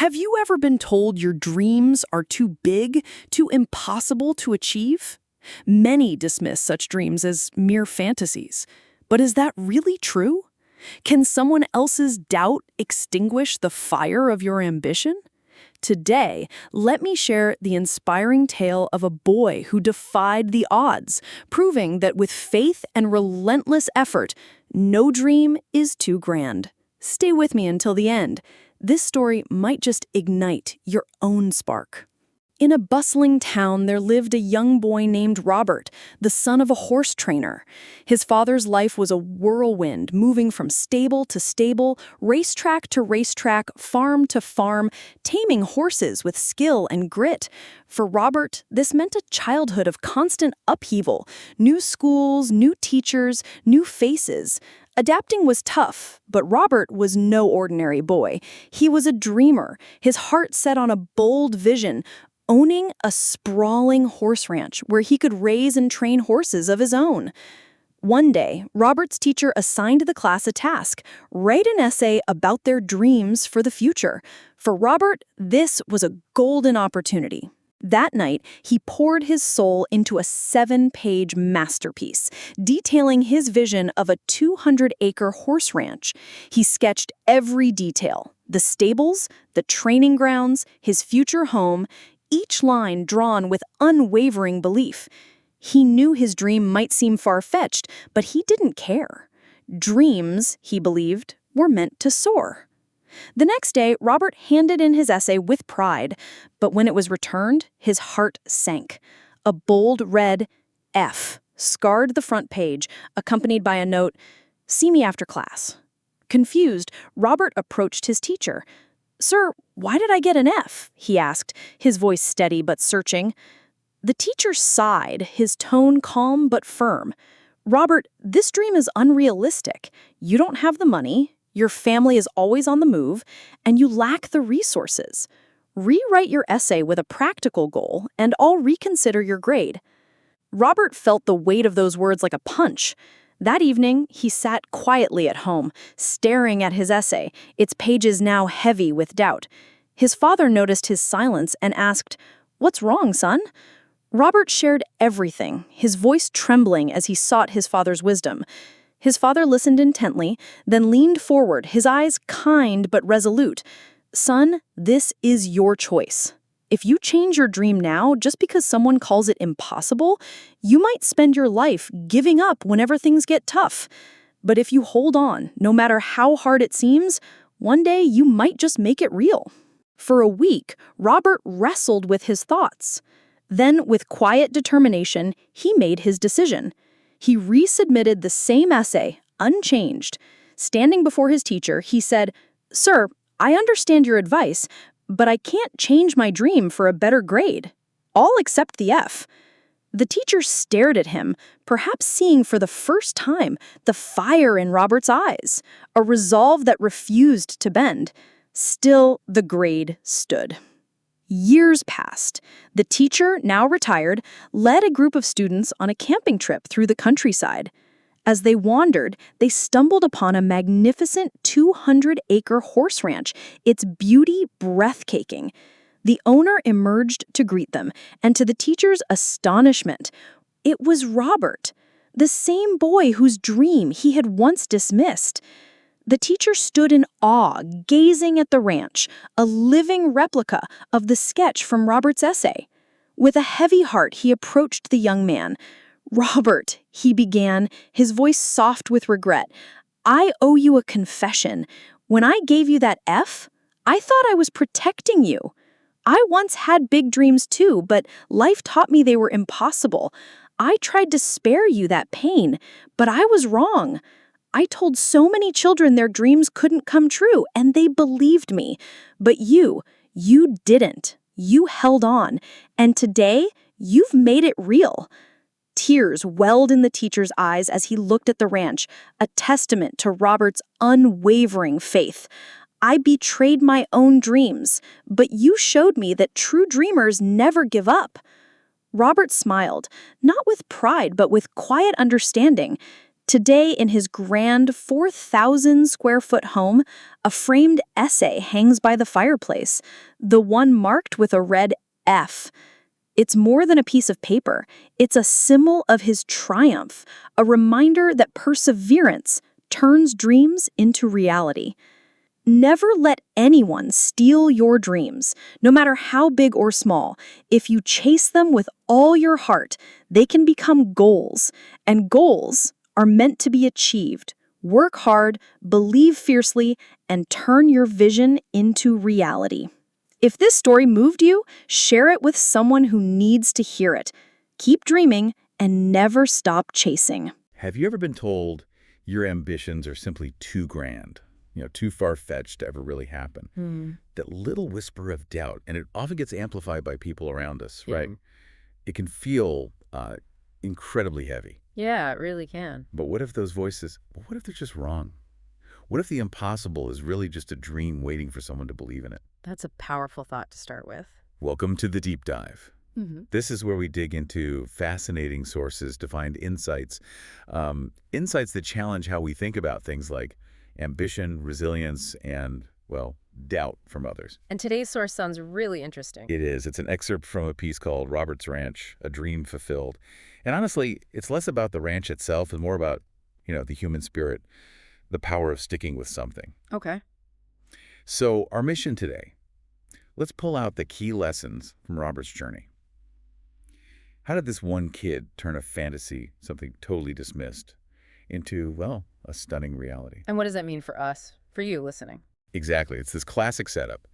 Have you ever been told your dreams are too big, too impossible to achieve? Many dismiss such dreams as mere fantasies. But is that really true? Can someone else's doubt extinguish the fire of your ambition? Today, let me share the inspiring tale of a boy who defied the odds, proving that with faith and relentless effort, no dream is too grand. Stay with me until the end. This story might just ignite your own spark. In a bustling town, there lived a young boy named Robert, the son of a horse trainer. His father's life was a whirlwind, moving from stable to stable, racetrack to racetrack, farm to farm, taming horses with skill and grit. For Robert, this meant a childhood of constant upheaval, new schools, new teachers, new faces. Adapting was tough, but Robert was no ordinary boy. He was a dreamer, his heart set on a bold vision, owning a sprawling horse ranch where he could raise and train horses of his own. One day, Robert's teacher assigned the class a task: write an essay about their dreams for the future. For Robert, this was a golden opportunity. That night, he poured his soul into a 7-page masterpiece, detailing his vision of a 200-acre horse ranch. He sketched every detail: the stables, the training grounds, his future home, each line drawn with unwavering belief. He knew his dream might seem far-fetched, but he didn't care. Dreams, he believed, were meant to soar. The next day, Robert handed in his essay with pride, but when it was returned, his heart sank. A bold red F scarred the front page, accompanied by a note, "See me after class." Confused, Robert approached his teacher. "Sir, why did I get an F?" he asked, his voice steady but searching. The teacher sighed, his tone calm but firm. "Robert, this dream is unrealistic. You don't have the money, your family is always on the move, and you lack the resources. Rewrite your essay with a practical goal, and I'll reconsider your grade." Robert felt the weight of those words like a punch. That evening, he sat quietly at home, staring at his essay, its pages now heavy with doubt. His father noticed his silence and asked, "What's wrong, son?" Robert shared everything, his voice trembling as he sought his father's wisdom. His father listened intently, then leaned forward, his eyes kind but resolute. "Son, this is your choice. If you change your dream now just because someone calls it impossible, you might spend your life giving up whenever things get tough. But if you hold on, no matter how hard it seems, one day you might just make it real." For a week, Robert wrestled with his thoughts. Then, with quiet determination, he made his decision. He resubmitted the same essay, unchanged. Standing before his teacher, he said, "Sir, I understand your advice, but I can't change my dream for a better grade. I'll accept the F." The teacher stared at him, perhaps seeing for the first time the fire in Robert's eyes, a resolve that refused to bend. Still, the grade stood. Years passed. The teacher, now retired, led a group of students on a camping trip through the countryside. As they wandered, they stumbled upon a magnificent 200-acre horse ranch, its beauty breathtaking. The owner emerged to greet them, and to the teacher's astonishment, it was Robert, the same boy whose dream he had once dismissed. The teacher stood in awe, gazing at the ranch, a living replica of the sketch from Robert's essay. With a heavy heart, he approached the young man. "Robert," he began, his voice soft with regret, "I owe you a confession. When I gave you that F, I thought I was protecting you. I once had big dreams too, but life taught me they were impossible. I tried to spare you that pain, but I was wrong. I told so many children their dreams couldn't come true, and they believed me. But you didn't. You held on, and today, you've made it real." Tears welled in the teacher's eyes as he looked at the ranch, a testament to Robert's unwavering faith. "I betrayed my own dreams, but you showed me that true dreamers never give up." Robert smiled, not with pride but with quiet understanding. Today, in his grand 4,000 square foot home, a framed essay hangs by the fireplace, the one marked with a red F. It's more than a piece of paper. It's a symbol of his triumph, a reminder that perseverance turns dreams into reality. Never let anyone steal your dreams, no matter how big or small. If you chase them with all your heart, they can become goals, and goals are meant to be achieved. Work hard, believe fiercely, and turn your vision into reality. If this story moved you, share it with someone who needs to hear it. Keep dreaming and never stop chasing. Have you ever been told your ambitions are simply too grand, too far-fetched to ever really happen? That little whisper of doubt, and it often gets amplified by people around us, right? It can feel incredibly heavy. Yeah, it really can. But what if those voices, what if they're just wrong? What if the impossible is really just a dream waiting for someone to believe in it? That's a powerful thought to start with. Welcome to the Deep Dive. This is where we dig into fascinating sources to find insights, insights that challenge how we think about things like ambition, resilience, and, well, doubt from others. And today's source sounds really interesting. It is. It's an excerpt from a piece called Robert's Ranch, A Dream Fulfilled. And honestly, it's less about the ranch itself and more about, the human spirit, the power of sticking with something. Okay. So our mission today, let's pull out the key lessons from Robert's journey. How did this one kid turn a fantasy, something totally dismissed, into, well, a stunning reality? And what does that mean for us, for you listening? Exactly. It's this classic setup.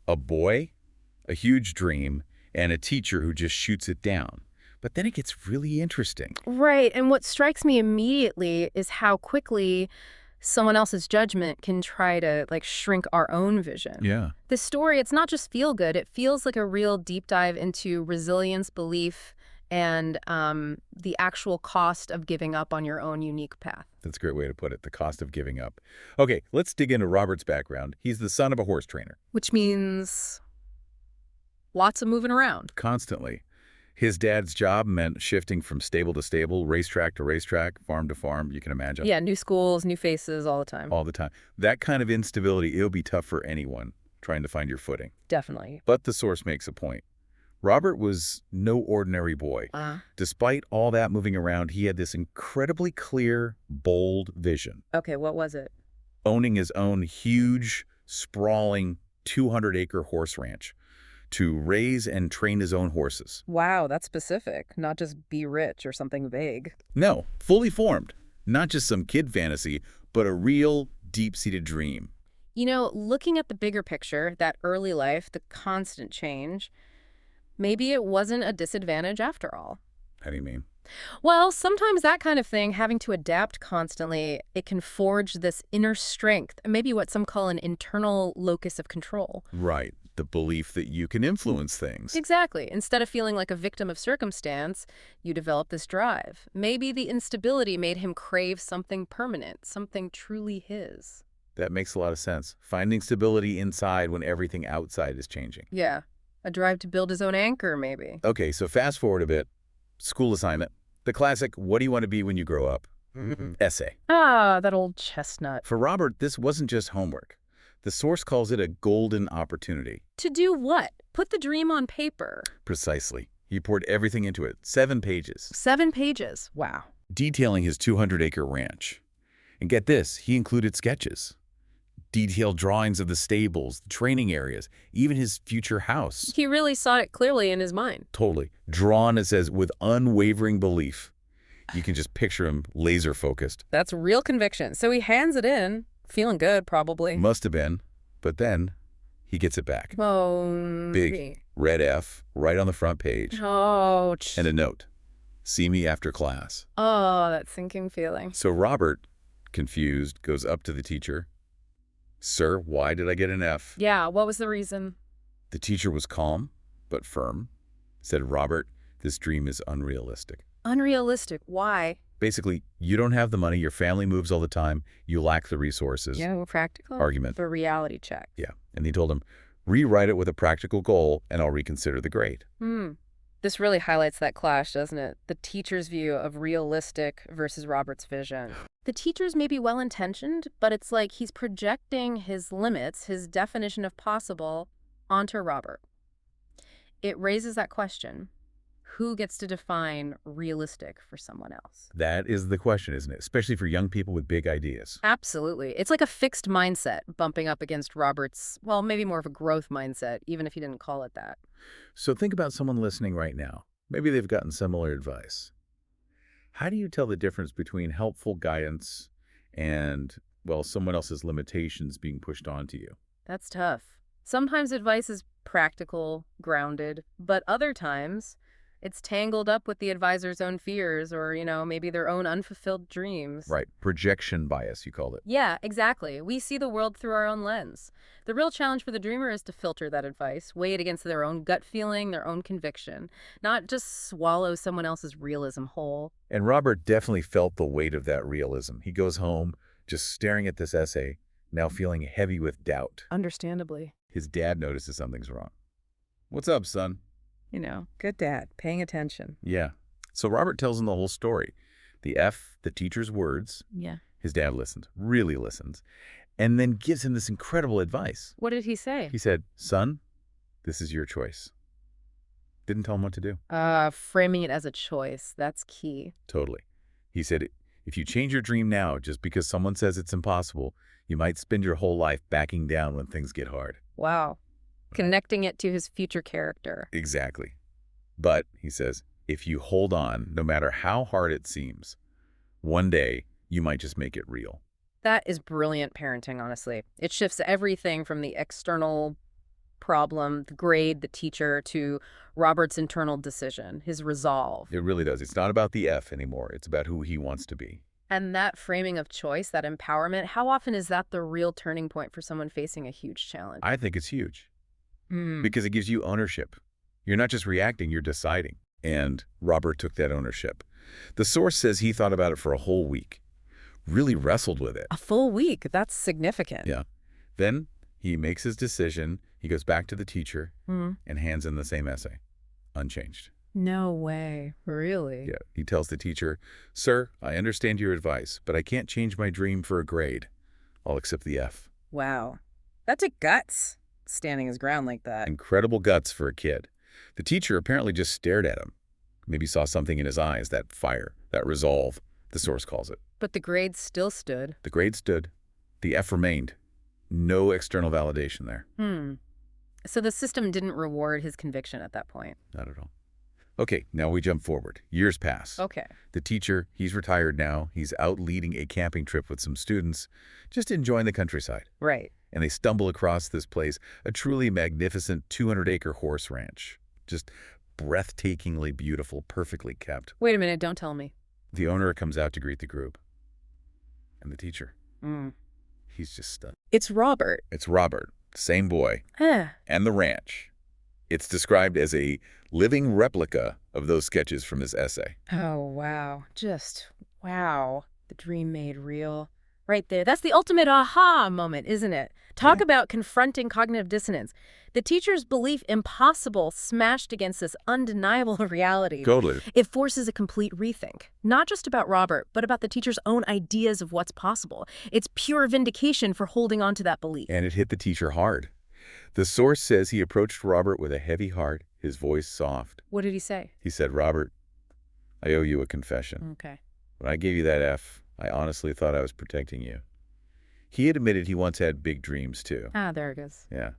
A boy, a huge dream, and a teacher who just shoots it down. But then it gets really interesting. Right. And what strikes me immediately is how quickly someone else's judgment can try to shrink our own vision. Yeah. This story, it's not just feel good. It feels like a real deep dive into resilience, belief, and the actual cost of giving up on your own unique path. That's a great way to put it, the cost of giving up. Okay, let's dig into Robert's background. He's the son of a horse trainer. Which means lots of moving around. Constantly. His dad's job meant shifting from stable to stable, racetrack to racetrack, farm to farm, you can imagine. Yeah, new schools, new faces all the time. All the time. That kind of instability, it'll be tough for anyone trying to find your footing. Definitely. But the source makes a point. Robert was no ordinary boy. Despite all that moving around, he had this incredibly clear, bold vision. Okay, what was it? Owning his own huge, sprawling 200-acre horse ranch to raise and train his own horses. Wow, that's specific. Not just be rich or something vague. No, fully formed. Not just some kid fantasy, but a real, deep-seated dream. Looking at the bigger picture, that early life, the constant change, maybe it wasn't a disadvantage after all. How do you mean? Well, sometimes that kind of thing, having to adapt constantly, it can forge this inner strength, maybe what some call an internal locus of control. Right. The belief that you can influence things. Exactly. Instead of feeling like a victim of circumstance, you develop this drive. Maybe the instability made him crave something permanent, something truly his. That makes a lot of sense. Finding stability inside when everything outside is changing. Yeah. A drive to build his own anchor, maybe. Okay, so fast forward a bit. School assignment. The classic, what do you want to be when you grow up? Essay. Ah, that old chestnut. For Robert, this wasn't just homework. The source calls it a golden opportunity. To do what? Put the dream on paper. Precisely. He poured everything into it. 7 pages. 7 pages. Wow. Detailing his 200-acre ranch. And get this, he included sketches. Detailed drawings of the stables, the training areas, even his future house. He really saw it clearly in his mind. Totally. Drawn, it says, with unwavering belief. You can just picture him laser-focused. That's real conviction. So he hands it in, feeling good, probably. Must have been. But then he gets it back. Oh, Big, red F, right on the front page. Ouch. And a note. See me after class. Oh, that sinking feeling. So Robert, confused, goes up to the teacher. Sir, why did I get an F? Yeah, what was the reason? The teacher was calm, but firm. Said, Robert, this dream is unrealistic. Unrealistic. Why? Basically, you don't have the money, your family moves all the time, you lack the resources. Yeah, practical. Argument. The reality check. Yeah. And he told him, rewrite it with a practical goal, and I'll reconsider the grade. This really highlights that clash, doesn't it? The teacher's view of realistic versus Robert's vision. The teacher's may be well-intentioned, but it's like he's projecting his limits, his definition of possible, onto Robert. It raises that question. Who gets to define realistic for someone else? That is the question, isn't it? Especially for young people with big ideas. Absolutely. It's like a fixed mindset bumping up against Robert's, well, maybe more of a growth mindset, even if he didn't call it that. So think about someone listening right now. Maybe they've gotten similar advice. How do you tell the difference between helpful guidance and, well, someone else's limitations being pushed onto you? That's tough. Sometimes advice is practical, grounded, but other times it's tangled up with the advisor's own fears or, maybe their own unfulfilled dreams. Right. Projection bias, you called it. Yeah, exactly. We see the world through our own lens. The real challenge for the dreamer is to filter that advice, weigh it against their own gut feeling, their own conviction, not just swallow someone else's realism whole. And Robert definitely felt the weight of that realism. He goes home just staring at this essay, now feeling heavy with doubt. Understandably. His dad notices something's wrong. "What's up, son?" Good dad, paying attention. Yeah. So Robert tells him the whole story. The F, the teacher's words. Yeah. His dad listens, really listens, and then gives him this incredible advice. What did he say? He said, "Son, this is your choice." Didn't tell him what to do. Framing it as a choice. That's key. Totally. He said, if you change your dream now just because someone says it's impossible, you might spend your whole life backing down when things get hard. Wow. Connecting it to his future character. Exactly. But, he says, if you hold on, no matter how hard it seems, one day you might just make it real. That is brilliant parenting, honestly. It shifts everything from the external problem, the grade, the teacher, to Robert's internal decision, his resolve. It really does. It's not about the F anymore. It's about who he wants to be. And that framing of choice, that empowerment, how often is that the real turning point for someone facing a huge challenge? I think it's huge because it gives you ownership. You're not just reacting, you're deciding. And Robert took that ownership. The source says he thought about it for a whole week, really wrestled with it. A full week. That's significant. Yeah. Then he makes his decision. He goes back to the teacher and hands in the same essay, unchanged. No way. Really? Yeah. He tells the teacher, "Sir, I understand your advice, but I can't change my dream for a grade. I'll accept the F." Wow. That took guts, standing his ground like that. Incredible guts for a kid. The teacher apparently just stared at him. Maybe saw something in his eyes, that fire, that resolve, the source calls it. But the grade still stood. The grade stood. The F remained. No external validation there. So the system didn't reward his conviction at that point. Not at all. Okay, now we jump forward. Years pass. Okay. The teacher, he's retired now. He's out leading a camping trip with some students, just enjoying the countryside. Right. And they stumble across this place, a truly magnificent 200-acre horse ranch. Just breathtakingly beautiful, perfectly kept. Wait a minute, don't tell me. The owner comes out to greet the group. And the teacher. He's just stunned. It's Robert. It's Robert, same boy, and the ranch. It's described as a living replica of those sketches from his essay. Oh, wow. Just, wow. The dream made real. Right there. That's the ultimate aha moment, isn't it? Talk about confronting cognitive dissonance. The teacher's belief impossible smashed against this undeniable reality. Totally. It forces a complete rethink, not just about Robert, but about the teacher's own ideas of what's possible. It's pure vindication for holding on to that belief. And it hit the teacher hard. The source says he approached Robert with a heavy heart, his voice soft. What did he say? He said, "Robert, I owe you a confession. Okay. When I gave you that F, I honestly thought I was protecting you." He admitted he once had big dreams, too. Ah, there it goes. Yeah.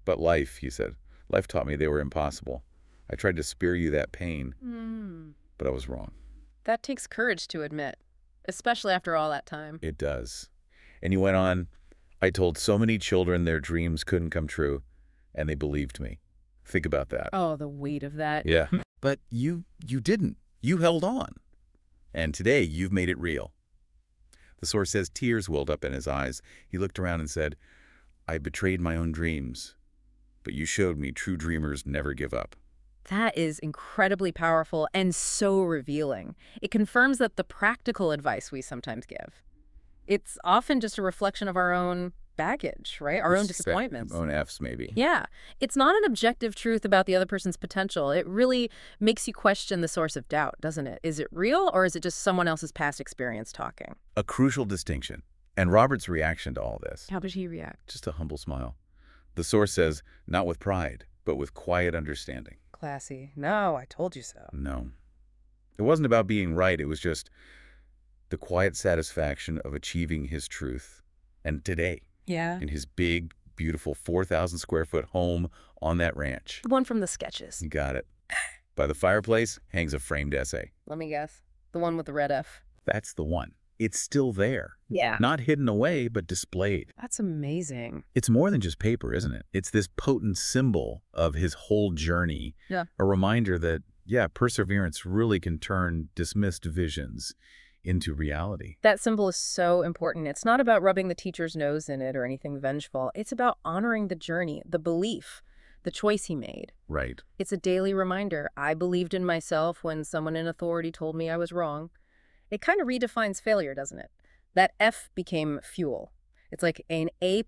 But life, he said, life taught me they were impossible. I tried to spare you that pain, but I was wrong. That takes courage to admit, especially after all that time. It does. And he went on, "I told so many children their dreams couldn't come true, and they believed me." Think about that. Oh, the weight of that. Yeah. But you didn't. You held on. And today you've made it real. The source says tears welled up in his eyes. He looked around and said, "I betrayed my own dreams, but you showed me true dreamers never give up." That is incredibly powerful and so revealing. It confirms that the practical advice we sometimes give, it's often just a reflection of our own baggage, right? Our own disappointments. Own Fs, maybe. Yeah. It's not an objective truth about the other person's potential. It really makes you question the source of doubt, doesn't it? Is it real, or is it just someone else's past experience talking? A crucial distinction. And Robert's reaction to all this, How did he react? just a humble smile. The source says, not with pride, but with quiet understanding. Classy. No, I told you so. No. It wasn't about being right. It was just the quiet satisfaction of achieving his truth. And today, Yeah. in his big, beautiful 4,000 square foot home on that ranch. The one from the sketches. You got it. By the fireplace hangs a framed essay. Let me guess. The one with the red F. That's the one. It's still there. Yeah. Not hidden away, but displayed. That's amazing. It's more than just paper, isn't it? It's this potent symbol of his whole journey. Yeah. A reminder that, yeah, perseverance really can turn dismissed visions into reality. That symbol is so important. It's not about rubbing the teacher's nose in it or anything vengeful. It's about honoring the journey, the belief, the choice he made. Right. It's a daily reminder. I believed in myself when someone in authority told me I was wrong. It kind of redefines failure, doesn't it? That F became fuel. It's like an A+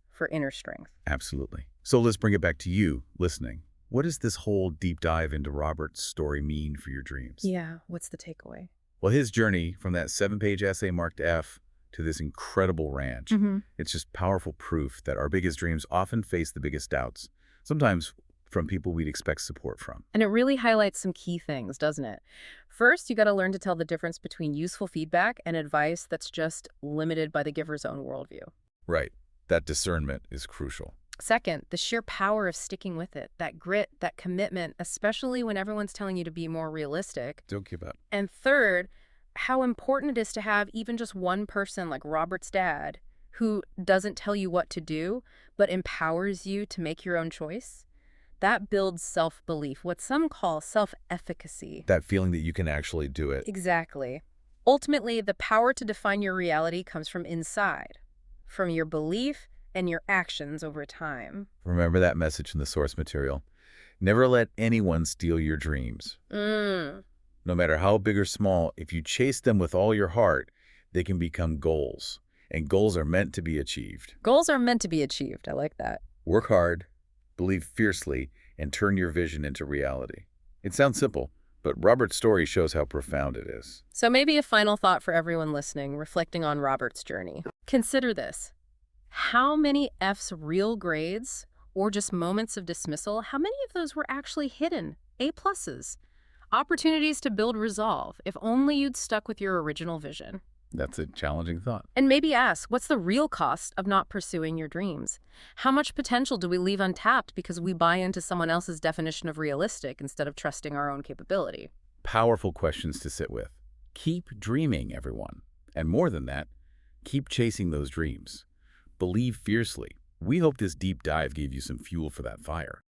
for inner strength. Absolutely. So let's bring it back to you, listening. What does this whole deep dive into Robert's story mean for your dreams? Yeah, what's the takeaway? Well, his journey from that 7-page essay marked F to this incredible ranch, it's just powerful proof that our biggest dreams often face the biggest doubts, sometimes from people we'd expect support from. And it really highlights some key things, doesn't it? First, you got to learn to tell the difference between useful feedback and advice that's just limited by the giver's own worldview. Right. That discernment is crucial. Second, the sheer power of sticking with it, that grit, that commitment, especially when everyone's telling you to be more realistic. Don't give up. And third, how important it is to have even just one person like Robert's dad who doesn't tell you what to do, but empowers you to make your own choice. That builds self-belief, what some call self-efficacy. That feeling that you can actually do it. Exactly. Ultimately, the power to define your reality comes from inside, from your belief and your actions over time. Remember that message in the source material. Never let anyone steal your dreams. No matter how big or small, if you chase them with all your heart, they can become goals. And goals are meant to be achieved. Goals are meant to be achieved. I like that. Work hard, believe fiercely, and turn your vision into reality. It sounds simple, but Robert's story shows how profound it is. So maybe a final thought for everyone listening, reflecting on Robert's journey. Consider this. How many F's real grades, or just moments of dismissal, how many of those were actually hidden? A+. Opportunities to build resolve, if only you'd stuck with your original vision. That's a challenging thought. And maybe ask, what's the real cost of not pursuing your dreams? How much potential do we leave untapped because we buy into someone else's definition of realistic instead of trusting our own capability? Powerful questions to sit with. Keep dreaming, everyone. And more than that, keep chasing those dreams. Believe fiercely. We hope this deep dive gave you some fuel for that fire.